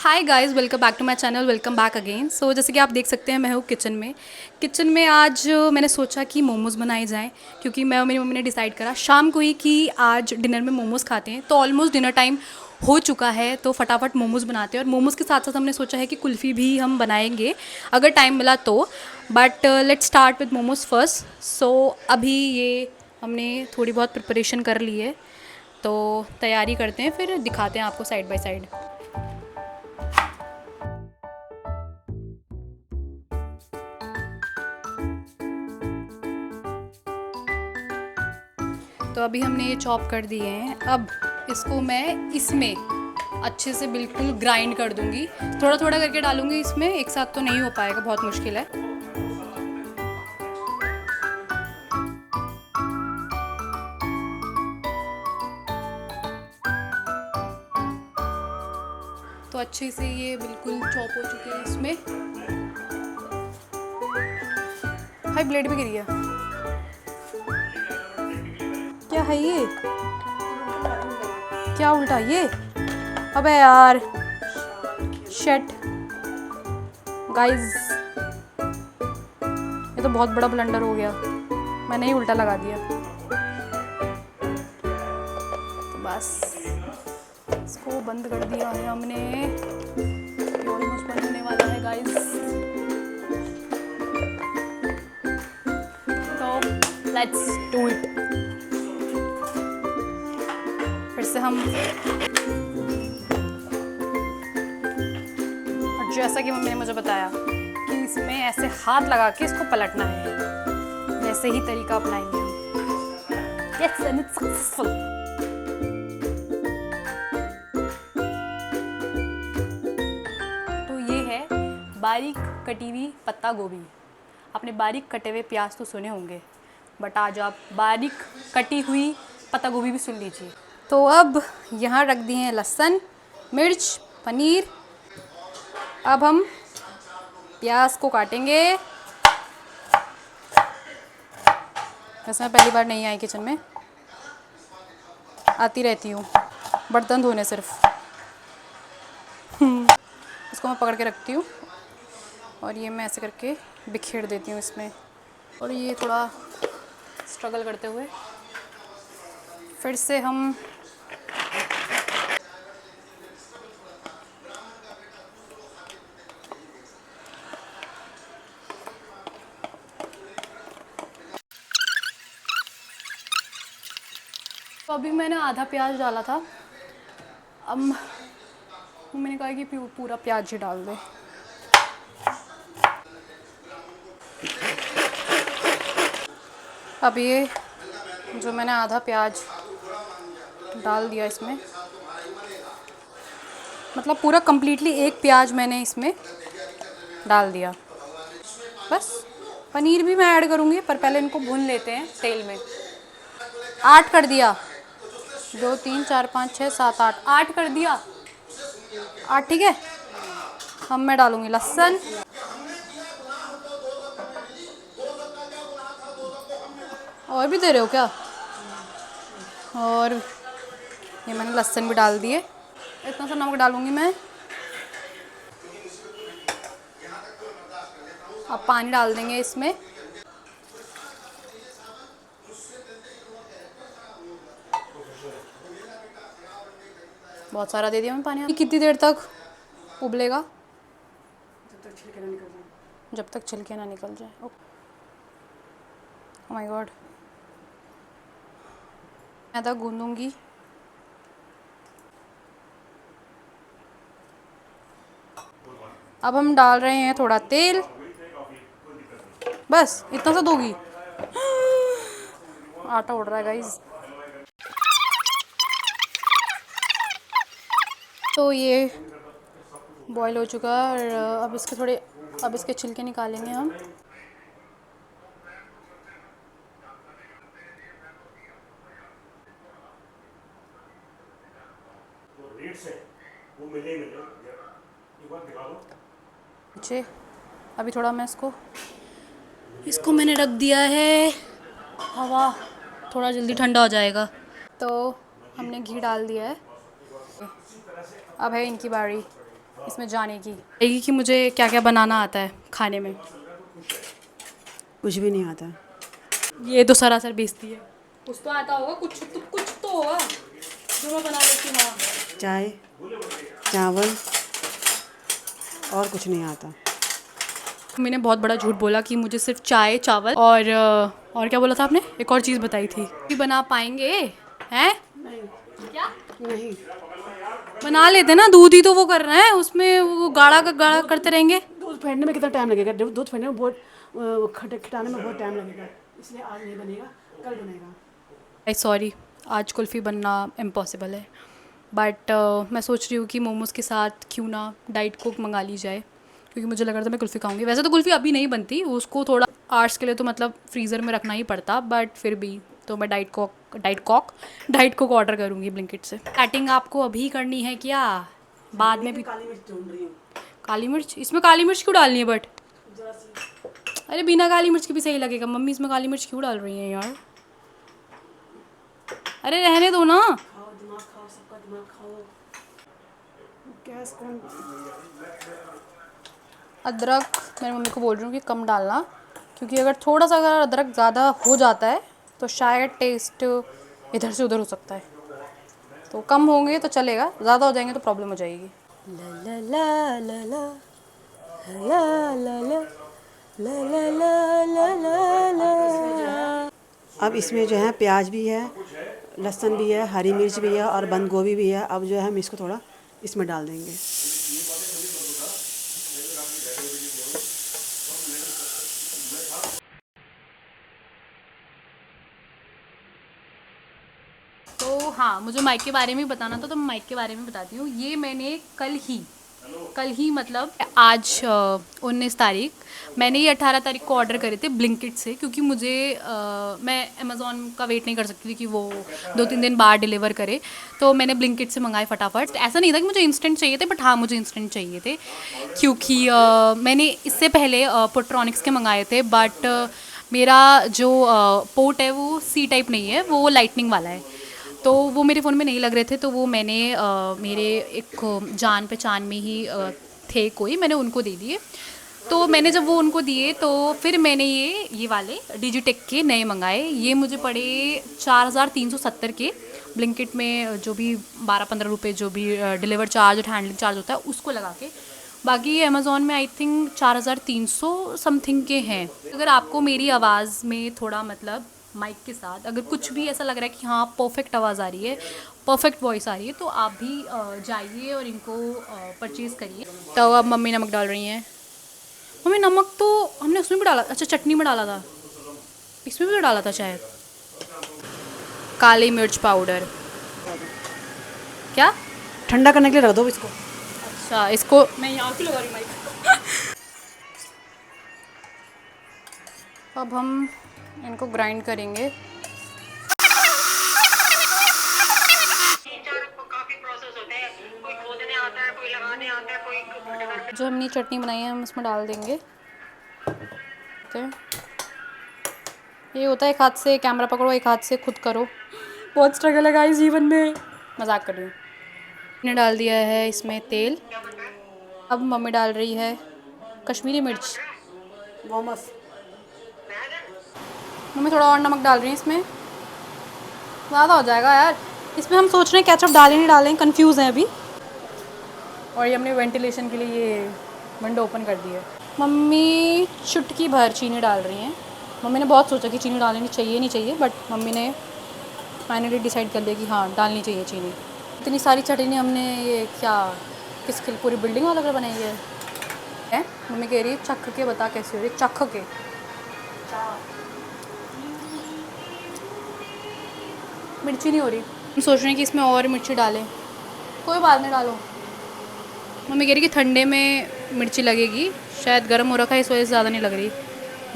Hi guys, welcome back to my channel. Welcome back again. So जैसे कि आप देख सकते हैं, मैं हूँ किचन में आज मैंने सोचा कि मोमोज़ बनाए जाएं, क्योंकि मैं और मेरी मम्मी ने डिसाइड करा शाम को ही कि आज डिनर में मोमोज़ खाते हैं। तो ऑलमोस्ट डिनर टाइम हो चुका है, तो फटाफट मोमोज़ बनाते हैं। और मोमोज़ के साथ साथ हमने सोचा है कि कुल्फ़ी भी हम बनाएंगे अगर टाइम मिला तो। But let's start with momos first. So अभी ये हमने थोड़ी बहुत प्रिपरेशन कर ली है, तो तैयारी करते हैं, फिर दिखाते हैं आपको साइड बाय साइड। तो अभी हमने ये चॉप कर दिए हैं। अब इसको मैं इसमें अच्छे से बिल्कुल ग्राइंड कर दूंगी। थोड़ा थोड़ा करके डालूंगी इसमें, एक साथ तो नहीं हो पाएगा, बहुत मुश्किल है। तो अच्छे से ये बिल्कुल चॉप हो चुके हैं। इसमें हाई ब्लेड भी गिरी है। क्या है ये? क्या उल्टा ये? अबे यार, शेट गाइस, ये तो बहुत बड़ा ब्लंडर हो गया। मैंने ही उल्टा लगा दिया। तो बस इसको बंद कर दिया है हमने। ऑलमोस्ट बंद होने वाला है गाइस। तो लेट्स डू इट। फिर से हम, और जैसा कि मम्मी ने मुझे बताया कि इसमें ऐसे हाथ लगा के इसको पलटना है, वैसे ही तरीका अपनाएंगे हम। Yes, and it's successful. तो ये है बारीक कटी हुई पत्ता गोभी। आपने बारीक कटे हुए प्याज तो सुने होंगे, बट आज आप बारीक कटी हुई पत्ता गोभी भी सुन लीजिए। तो अब यहाँ रख दिए हैं लहसुन, मिर्च, पनीर। अब हम प्याज को काटेंगे। वैसे मैं पहली बार नहीं आई किचन में, आती रहती हूँ बर्तन धोने सिर्फ। इसको मैं पकड़ के रखती हूँ और ये मैं ऐसे करके बिखेर देती हूँ इसमें। और ये थोड़ा स्ट्रगल करते हुए फिर से हम तो अभी मैंने आधा प्याज डाला था। अब मैंने कहा कि पूरा प्याज ही डाल दे। अब ये जो मैंने आधा प्याज डाल दिया इसमें, मतलब पूरा कंप्लीटली एक प्याज मैंने इसमें डाल दिया। बस पनीर भी मैं ऐड करूँगी, पर पहले इनको भून लेते हैं तेल में। 8 कर दिया, 2 3 4 5 6 7 8, 8 कर दिया। 8 ठीक है। अब मैं डालूँगी लहसुन। और भी दे रहे हो क्या? और ये मैंने लहसुन भी डाल दिए। इतना सा नमक डालूँगी मैं। अब पानी डाल देंगे इसमें। बहुत सारा दे दिया मैं पानी। कितनी देर तक उबलेगा? जब तक छिलके ना निकल जाए। Oh my god. मैदा गूंदूंगी। अब हम डाल रहे हैं थोड़ा तेल। बस इतना सा दोगी? आटा उड़ रहा है गाइस। तो ये बॉईल हो चुका है और अब इसके छिलके निकालेंगे हम। नीचे अभी थोड़ा मैं इसको मैंने रख दिया है हवा, थोड़ा जल्दी ठंडा हो जाएगा। तो हमने घी डाल दिया है। अब है इनकी बारी। इसमें जाने की रहेगी कि मुझे क्या क्या बनाना आता है खाने में। कुछ भी नहीं आता। ये तो सरासर बेइज्जती है। कुछ तो आता होगा, कुछ तो होगा जो मैं बना लेती हूँ। हाँ, चाय, चावल और कुछ नहीं आता। मैंने बहुत बड़ा झूठ बोला कि मुझे सिर्फ चाय चावल और क्या बोला था आपने, एक और चीज़ बताई थी कि बना पाएंगे हैं। नहीं। क्या नहीं। बना लेते ना, दूध ही तो वो कर रहे हैं, उसमें वो गाढ़ा का गाढ़ा करते रहेंगे। दूध फेंटने में कितना टाइम लगेगा? दूध फेंटने में बहुत खटाने में बहुत टाइम लगेगा, इसलिए आज नहीं बनेगा, कल बनेगा। आई सॉरी, आज कुल्फ़ी बनना इम्पॉसिबल है। बट मैं सोच रही हूँ कि मोमोज़ के साथ क्यों ना डाइट कोक मंगा ली जाए, क्योंकि मुझे लग रहा था मैं कुल्फ़ी खाऊंगी। वैसे तो कुल्फ़ी अभी नहीं बनती, उसको थोड़ा आवर्स के लिए तो मतलब फ्रीज़र में रखना ही पड़ता, बट फिर भी तो मैं डाइट कोक ऑर्डर करूँगी ब्लिंकिट से। स्टार्टिंग आपको अभी करनी है क्या, बाद में भी? काली मिर्च ढूंढ रही हूँ। काली मिर्च, इसमें काली मिर्च क्यों डालनी है बट? जरा सी। अरे बिना काली मिर्च के भी सही लगेगा। मम्मी इसमें काली मिर्च क्यों डाल रही हैं यार? अरे रहने दो ना। खाओ, दिमाग खाओ, सबका दिमाग खाओ। गैस कौन? अदरक मेरी मम्मी को बोल रही हूँ कि कम डालना, क्योंकि अगर थोड़ा सा अगर अदरक ज़्यादा हो जाता है तो शायद टेस्ट इधर से उधर हो सकता है। तो कम होंगे तो चलेगा, ज़्यादा हो जाएंगे तो प्रॉब्लम हो जाएगी। ला ला ला ला ला ला ला ला ला ला ला ला ला। अब इसमें जो है प्याज भी है, लहसुन भी है, हरी मिर्च भी है और बंद गोभी भी है। अब जो है हम इसको थोड़ा इसमें डाल देंगे। तो हाँ, मुझे माइक के बारे में बताना था तो मैं माइक के बारे में बताती हूँ। ये मैंने कल ही मतलब आज 19 तारीख, मैंने ये 18 तारीख को ऑर्डर करे थे ब्लिंकिट से, क्योंकि मुझे मैं अमेज़ॉन का वेट नहीं कर सकती थी कि वो 2-3 दिन बाद डिलीवर करे। तो मैंने ब्लिंकिट से मंगाए फटाफट। ऐसा नहीं था कि मुझे इंस्टेंट चाहिए थे, बट हाँ मुझे इंस्टेंट चाहिए थे, क्योंकि मैंने इससे पहले पोट्रॉनिक्स के मंगाए थे, बट मेरा जो पोर्ट है वो सी टाइप नहीं है, वो लाइटनिंग वाला है। तो वो मेरे फ़ोन में नहीं लग रहे थे, तो वो मैंने मेरे एक जान पहचान में ही थे कोई, मैंने उनको दे दिए। तो मैंने जब वो उनको दिए तो फिर मैंने ये वाले डिजिटेक के नए मंगाए। ये मुझे पड़े 4370 के। ब्लिंकिट में जो भी 12-15 रुपये जो भी डिलीवर चार्ज और हैंडलिंग चार्ज होता है उसको लगा के, बाकी ये अमेज़ॉन में आई थिंक 4300 समथिंग के हैं। अगर आपको मेरी आवाज़ में थोड़ा मतलब माइक के साथ अगर कुछ भी ऐसा लग रहा है कि हाँ परफेक्ट आवाज़ आ रही है, परफेक्ट वॉइस आ रही है, तो आप भी जाइए और इनको परचेज़ करिए। तो अब मम्मी नमक डाल रही हैं। मम्मी नमक तो हमने उसमें भी डाला, अच्छा चटनी में डाला था, इसमें भी तो डाला था शायद। काली मिर्च पाउडर। क्या? ठंडा करने के लिए रख दो इसको। अच्छा, इसको मैं यहाँ क्यों लगा रही हूँ माइक? अब हम इनको ग्राइंड करेंगे। जो हमने चटनी बनाई है हम इसमें डाल देंगे। ठीक है, ये होता है एक हाथ से कैमरा पकड़ो एक हाथ से खुद करो, बहुत स्ट्रगल है गाइस जीवन में। मजाक कर रही हूँ। मैंने डाल दिया है इसमें तेल। अब मम्मी डाल रही है कश्मीरी मिर्च। मोमोस। मम्मी थोड़ा और नमक डाल रही है इसमें, ज़्यादा हो जाएगा यार। इसमें हम सोच रहे हैं केचप डालें नहीं डालें, कंफ्यूज हैं अभी। और ये हमने वेंटिलेशन के लिए ये विंडो ओपन कर दी है। मम्मी चुटकी भर चीनी डाल रही हैं। मम्मी ने बहुत सोचा कि चीनी डालनी चाहिए नहीं चाहिए, बट मम्मी ने फाइनली डिसाइड कर लिया कि हाँ डालनी चाहिए चीनी। इतनी सारी चटनी हमने ये क्या किसके पूरी बिल्डिंग वाला घर बनाई है? मम्मी कह रही है चख के बता कैसे हो रही, चख के। मिर्ची नहीं हो रही, हम सोच रहे हैं कि इसमें और मिर्ची डालें। कोई बात नहीं, डालो। मम्मी कह रही कि ठंडे में मिर्ची लगेगी, शायद गर्म हो रखा है इस वजह से ज़्यादा नहीं लग रही,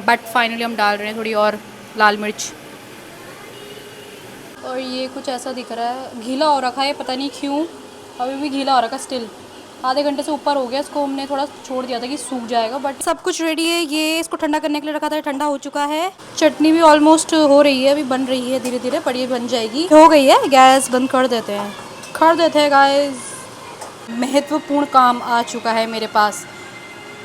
बट फाइनली हम डाल रहे हैं थोड़ी और लाल मिर्च। और ये कुछ ऐसा दिख रहा है, गीला हो रखा है, पता नहीं क्यों अभी भी गीला हो रखा है स्टिल। आधे घंटे से ऊपर हो गया, इसको हमने थोड़ा छोड़ दिया था कि सूख जाएगा, बट सब कुछ रेडी है। ये इसको ठंडा करने के लिए रखा था, ठंडा हो चुका है। चटनी भी ऑलमोस्ट हो रही है, अभी बन रही है धीरे धीरे, पर ये बन जाएगी। हो गई है, गैस बंद कर देते हैं गाइस। महत्वपूर्ण काम आ चुका है मेरे पास।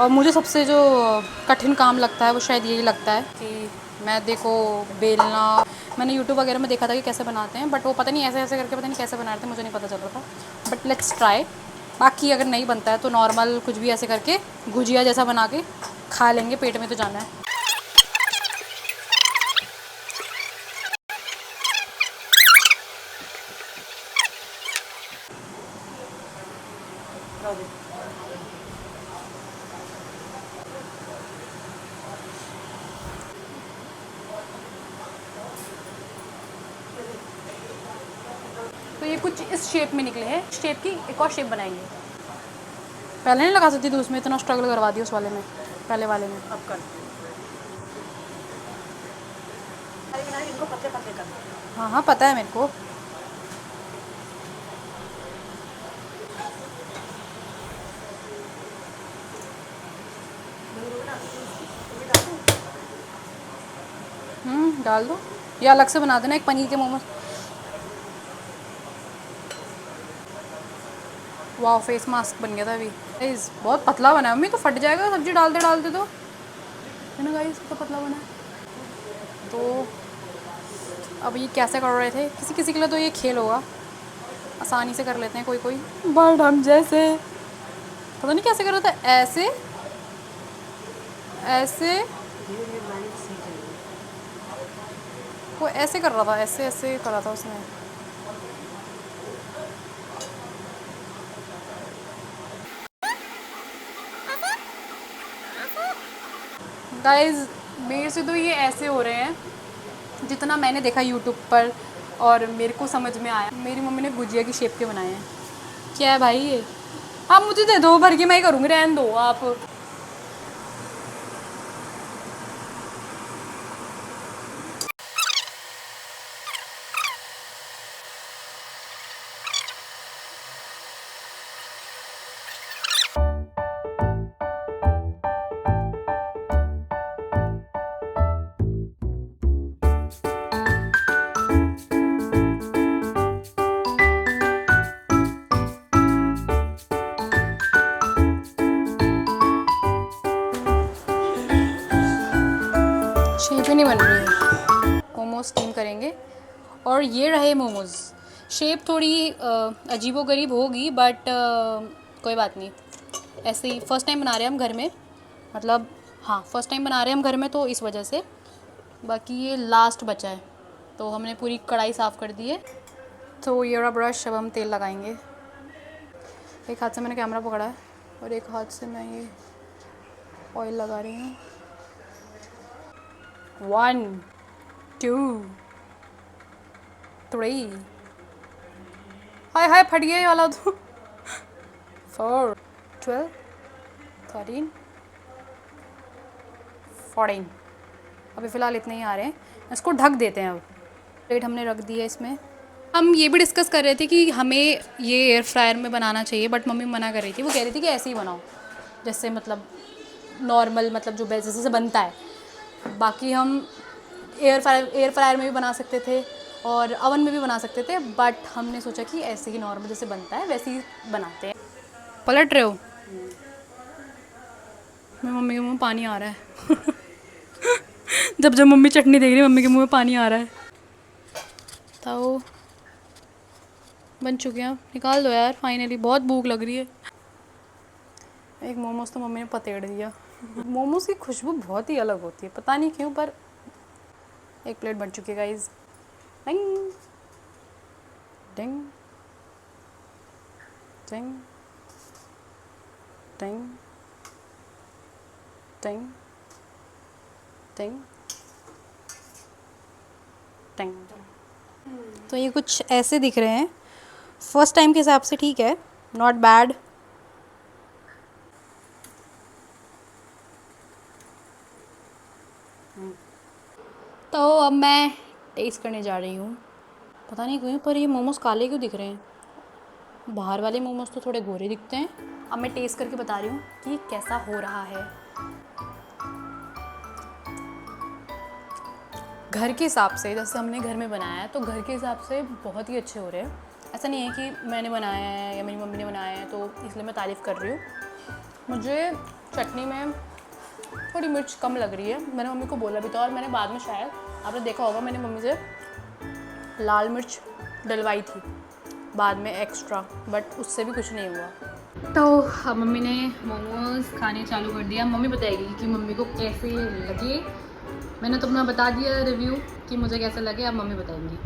और मुझे सबसे जो कठिन काम लगता है वो शायद यही लगता है कि मैदे को बेलना। मैंने यूट्यूब वगैरह में देखा था कि कैसे बनाते हैं, बट वो पता नहीं ऐसे ऐसे करके पता नहीं कैसे बना रहे थे, मुझे नहीं पता चल रहा था। But let's try. बाकी अगर नहीं बनता है तो नॉर्मल कुछ भी ऐसे करके गुजिया जैसा बना के खा लेंगे, पेट में तो जाना है। तो ये कुछ इस शेप में निकले हैं, शेप की एक और शेप बनाएंगे। पहले नहीं लगा सकती थी उसमें, इतना स्ट्रगल करवा दिया उस वाले में, पहले वाले में। अब कर इनको पतले पतले कर। हाँ हाँ पता है मेरे को। डाल दो, या अलग से बना देना एक पनीर के मोमोज। वाह फेस मास्क बन गया था अभी गाइस, बहुत पतला बना है। मम्मी तो फट जाएगा सब्जी डालते डालते तो, है ना गाइस, तो पतला बना है। तो अब ये कैसे कर रहे थे, किसी किसी के लिए तो ये खेल होगा, आसानी से कर लेते हैं कोई कोई, बट हम जैसे पता नहीं कैसे कर रहा था, ऐसे ऐसे धीरे धीरे बनाने की सीख रही है। वो ऐसे कर रहा था, ऐसे ऐसे कर रहा था उसने। गाइस मेरे से तो ये ऐसे हो रहे हैं जितना मैंने देखा यूट्यूब पर और मेरे को समझ में आया। मेरी मम्मी ने गुजिया की शेप के बनाए हैं। क्या है भाई ये? आप मुझे दे दो भर के, मैं ही करूँगी, रहने दो आप। शेप ही नहीं बन रही है। मोमोज स्टीम करेंगे और ये रहे मोमोज। शेप थोड़ी अजीबोगरीब होगी, बट कोई बात नहीं। ऐसे ही फर्स्ट टाइम बना रहे हैं हम घर में, मतलब हाँ फर्स्ट टाइम बना रहे हैं हम घर में, तो इस वजह से। बाकी ये लास्ट बचा है, तो हमने पूरी कढ़ाई साफ़ कर दी है। तो ये रहा ब्रश, अब हम तेल लगाएंगे। एक हाथ से मैंने कैमरा पकड़ा है और एक हाथ से मैं ये ऑयल लगा रही हूँ। 1 2 3, हाय हाय फट गया ये वाला तो। 4 12 13 14। अभी फ़िलहाल इतने ही आ रहे हैं, इसको ढक देते हैं। अब प्लेट हमने रख दी है इसमें। हम ये भी डिस्कस कर रहे थे कि हमें ये एयर फ्रायर में बनाना चाहिए, बट मम्मी मना कर रही थी। वो कह रही थी कि ऐसे ही बनाओ, जैसे मतलब नॉर्मल, मतलब जो जैसे से बनता है। बाकी हम एयर फ्रायर में भी बना सकते थे और अवन में भी बना सकते थे, बट हमने सोचा कि ऐसे ही नॉर्मल जैसे बनता है वैसे ही बनाते हैं। पलट रहे हो? मेरी मम्मी के मुँह में पानी आ रहा है। जब जब मम्मी चटनी देख रही है, मम्मी के मुँह में पानी आ रहा है। तो बन चुके हैं, निकाल दो यार फाइनली, बहुत भूख लग रही है। एक मोमोज तो मम्मी ने पतेड़ दिया। मोमोज की खुशबू बहुत ही अलग होती है, पता नहीं क्यों, पर एक प्लेट बन चुकी है गाइज। डिंग डिंग डिंग डिंग डिंग डिंग डिंग। तो ये कुछ ऐसे दिख रहे हैं, फर्स्ट टाइम के हिसाब से ठीक है, नॉट बैड। तो अब मैं टेस्ट करने जा रही हूँ। पता नहीं क्यों पर ये मोमोज काले क्यों दिख रहे हैं, बाहर वाले मोमोज तो थोड़े गोरे दिखते हैं। अब मैं टेस्ट करके बता रही हूँ कि कैसा हो रहा है। घर के हिसाब से, जैसे हमने घर में बनाया है, तो घर के हिसाब से बहुत ही अच्छे हो रहे हैं। ऐसा नहीं है कि मैंने बनाया है या मेरी मम्मी ने बनाया है तो इसलिए मैं तारीफ़ कर रही हूँ। मुझे चटनी में थोड़ी मिर्च कम लग रही है, मैंने मम्मी को बोला भी था, और मैंने बाद में शायद आपने देखा होगा मैंने मम्मी से लाल मिर्च डलवाई थी बाद में एक्स्ट्रा, बट उससे भी कुछ नहीं हुआ। तो अब मम्मी ने मोमोज़ खाने चालू कर दिया। मम्मी बताएगी कि मम्मी को कैसे लगे। मैंने तो अपना बता दिया रिव्यू कि मुझे कैसे लगे, अब मम्मी बताएंगी।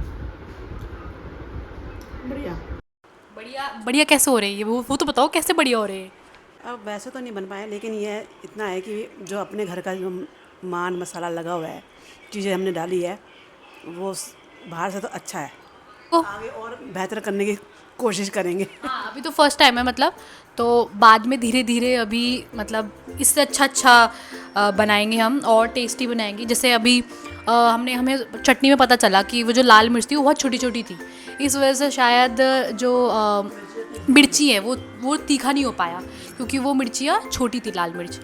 बढ़िया। बढ़िया बढ़िया कैसे हो रही है वो तो बताओ कैसे बढ़िया हो रही है। अब वैसे तो नहीं बन पाया, लेकिन ये इतना है कि जो अपने घर का जो मान मसाला लगा हुआ है, चीज़ें हमने डाली है, वो बाहर से तो अच्छा है। ओ आगे और बेहतर करने की कोशिश करेंगे। हाँ, अभी तो फर्स्ट टाइम है मतलब, तो बाद में धीरे धीरे अभी मतलब इससे अच्छा बनाएंगे हम और टेस्टी बनाएंगे। जैसे अभी हमें चटनी में पता चला कि वो जो लाल मिर्च थी वो बहुत छोटी छोटी थी, इस वजह से शायद जो मिर्ची है वो तीखा नहीं हो पाया, क्योंकि वो मिर्चियाँ छोटी थी लाल मिर्च।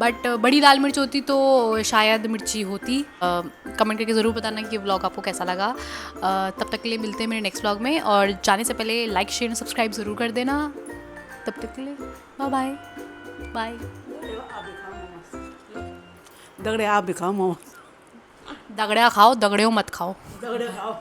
बट बड़ी लाल मिर्च होती तो शायद मिर्ची होती। कमेंट करके ज़रूर बताना कि व्लॉग आपको कैसा लगा। तब तक के लिए मिलते हैं मेरे नेक्स्ट व्लॉग में, और जाने से पहले लाइक शेयर और सब्सक्राइब ज़रूर कर देना। तब तक के लिए बाय बाय बाय। दगड़े आप भी खाओ मोमोज। दगड़िया खाओ, दगड़ियों मत खाओ। दगड़े खाओ।